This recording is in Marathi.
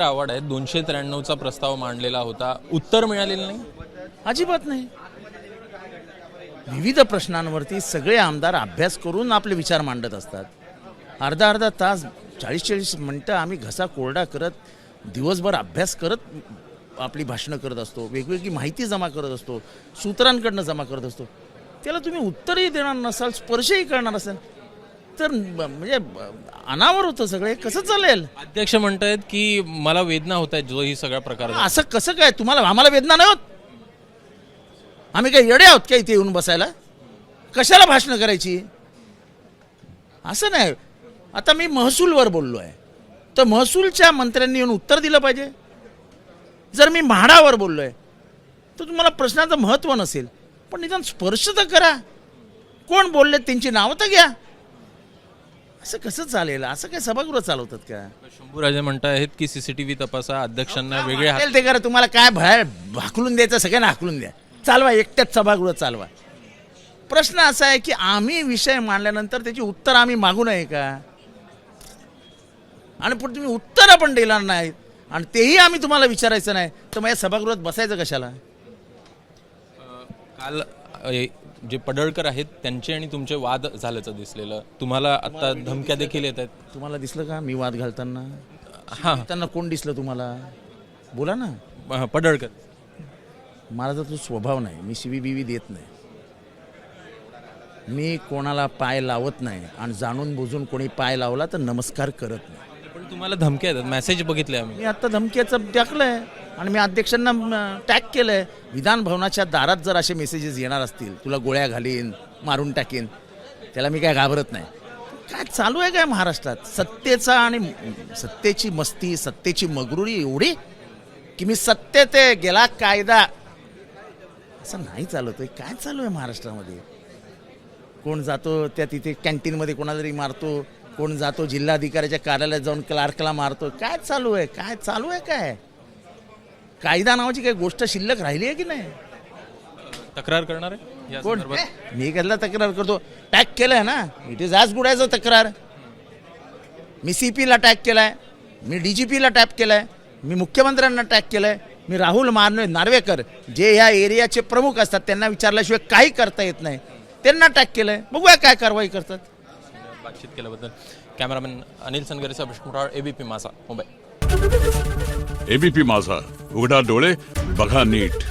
आवड आहे 293चा प्रस्ताव मांडलेला होता, उत्तर मिळालेलं नाही. अजिबात नाही. विविध प्रश्नांवरती सगळे आमदार अभ्यास करून आपले विचार मांडत असतात. अर्धा अर्धा तास 40-40 मिनटं आम्ही घसा कोरडा करत दिवसभर अभ्यास करत आपली भाषणं करत असतो, वेगवेगळी माहिती जमा करत असतो, सूत्रांकडनं जमा करत असतो. त्याला तुम्ही उत्तरही देणार नसाल, स्पर्शही करणार असाल तर म्हणजे अनावर होतं सगळे. कसं चालेल? अध्यक्ष म्हणतायत की मला वेदना होत आहेत जो ही सगळा प्रकार झाला. असं कसं काय? तुम्हाला आम्हाला वेदना नाही होत? आम्ही काय येडे आहोत का इथे येऊन बसायला? कशाला भाषणं करायची? असं नाही. आता मी महसूलवर बोललो आहे तर महसूलच्या मंत्र्यांनी येऊन उत्तर दिलं पाहिजे. जर मी म्हाडावर बोललो आहे तर तुम्हाला प्रश्नाचं महत्त्व नसेल, पण निदान स्पर्श तर करा. कोण बोलले त्यांची नावं तर घ्या. असं कसं चालेल? असं काय सभागृह चालवतात का? शंभूराजे म्हणतायत की सीसीटीव्ही तपासा, अध्यक्षांना वेगळे हात. ते करा. तुम्हाला काय बाहेर हाकलून द्यायचं सगळ्यांना हाकलून द्या, चालवा, एकट्याच सभागृह चालवा. प्रश्न असा आहे की आम्ही विषय मांडल्यानंतर त्याची उत्तर आम्ही मागू नये का? आणि पुढे तुम्ही उत्तरं पण देणार नाहीत आणि तेही आम्ही तुम्हाला विचारायचं नाही तर मग या सभागृहात बसायचं कशाला? काल जे पडळकर आहेत त्यांचे आणि तुमचे वाद झाल्याचं दिसलेलं, तुम्हाला आता धमक्या देखील येत आहेत. तुम्हाला दिसलं का मी वाद घालताना? हां, त्यांना कोण दिसलं तुम्हाला? बोला ना. पडळकर. माझा तर तो स्वभाव नाही. मी शिवी बिवी देत नाही. मी कोणाला पाय लावत नाही आणि जाणून बुजून कोणी पाय लावला तर नमस्कार करत नाही. पण तुम्हाला धमक्या येतात, मेसेज बघितले आम्ही. मी आता धमक्याचं टाकलंय आणि मी अध्यक्षांना टॅग केलंय. विधान भवनाच्या दारात जर असे मेसेजेस येणार असतील, तुला गोळ्या घालीन, मारून टाकेन, त्याला मी काय घाबरत नाही. काय चालू आहे काय महाराष्ट्रात? सत्तेचा आणि सत्तेची मस्ती, सत्तेची मगरुरी एवढी की मी सत्तेत आहे, गेला कायदा, असं नाही चालत आहे. काय चालू आहे महाराष्ट्रामध्ये? कोण जातो त्या तिथे कॅन्टीनमध्ये कोणाला तरी मारतो, कोण जातो जिल्हाधिकाऱ्याच्या कार्यालयात जाऊन क्लार्कला मारतो. काय चालू आहे? काय चालू आहे? काय कायदा नावाची काही गोष्ट शिल्लक राहिली आहे की नाही? तक्रार करणार आहे या कोण? संदर्भात? मी कसला तक्रार करतो? टॅग केलंय ना. It is as good as a तक्रार. मी CP ला टॅग केलाय, मी DGP ला टॅग केलाय, मी मुख्यमंत्र्यांना टॅग केलंय, मी राहुल नार्वेकर जे ह्या एरियाचे प्रमुख असतात त्यांना विचारल्याशिवाय काही करता येत नाही, त्यांना टॅग केलंय. बघूया काय कारवाई करतात. बातचीत केल्याबद्दल. कॅमेरामॅन अनिल सनगरे, विष्णुराव, ABP माझा, मुंबई. ABP माझा, उघडा डोळे बघा नीट.